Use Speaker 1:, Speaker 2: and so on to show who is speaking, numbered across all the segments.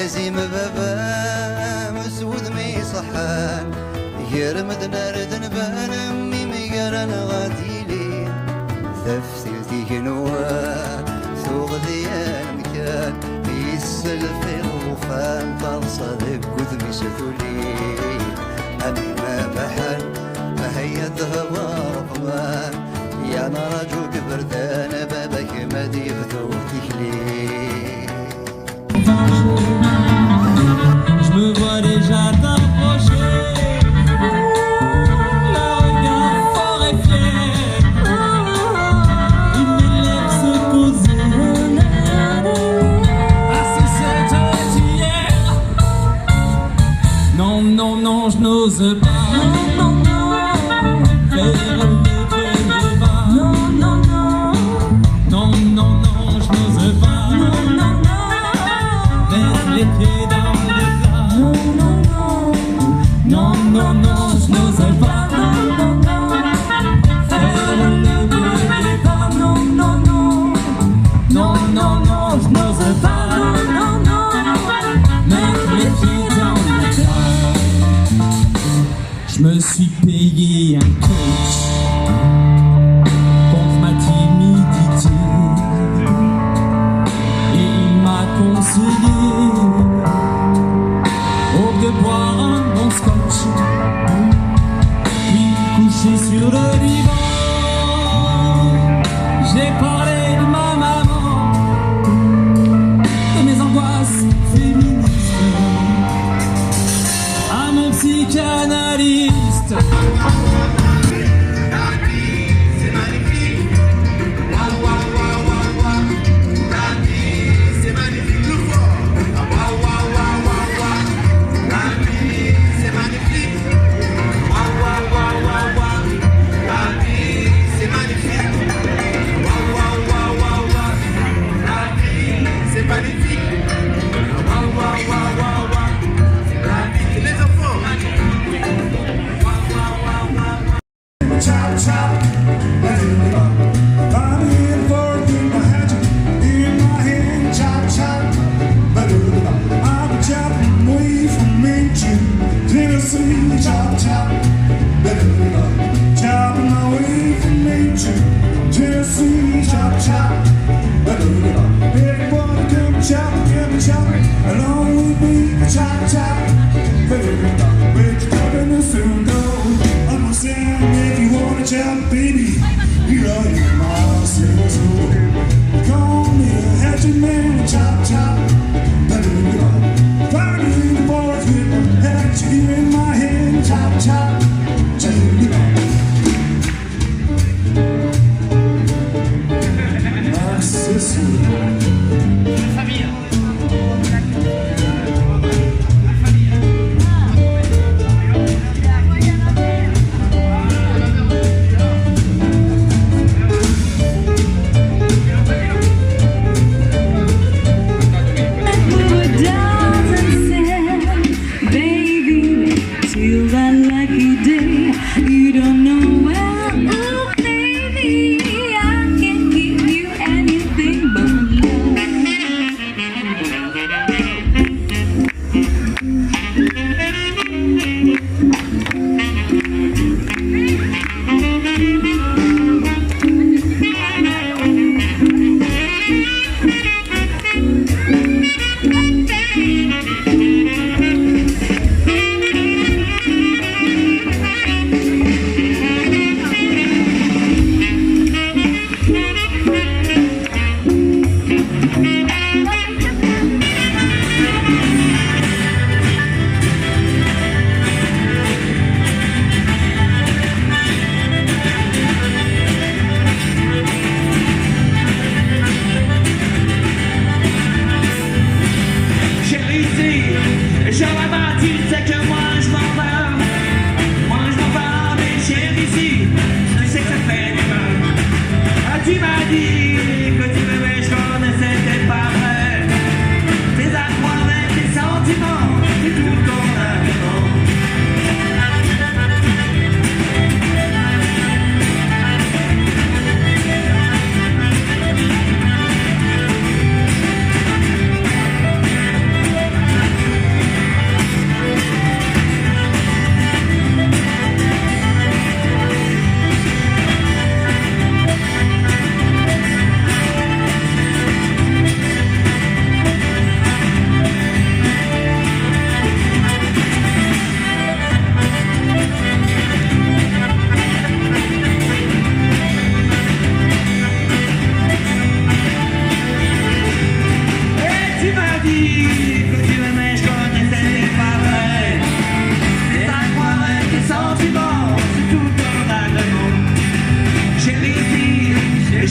Speaker 1: زي مبابا مسود مي صحان يرمد نارد نبان مي ميقرن غاديلين ثفتي نوان ثوغ ذيان مكان يسل في الغفان ترصد قدمي ستولين أمي ما بحن ما هي ذهب رقمان يا نرجو بردان بابك ما ديبثو تكلين.
Speaker 2: Je me vois déjà t'approcher, le regard fort et fier, une lèvre se poser, assez cette hier. Non, non, non, je n'ose pas faire le premier pas. Non, non, non, non, non, non, je n'ose pas mettre les pieds dans le plat. Non, non, non, non, non, non, je n'ose pas faire le premier pas. Non, non, non, non, non, non, je n'ose pas mettre les pieds dans le plat. Je me suis payé un coach contre ma timidité et il m'a conseillé de boire un bon scotch, puis coucher sur le divan. J'ai parlé de ma maman, de mes angoisses féministes, à mon psychanalyste.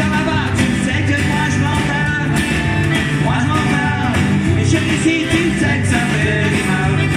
Speaker 2: ça va pas, tu sais que moi je m'en parle. Moi je m'en parle, mais je ici, tu sais que ça fait du mal.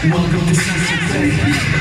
Speaker 2: Welcome to Sunset Bay.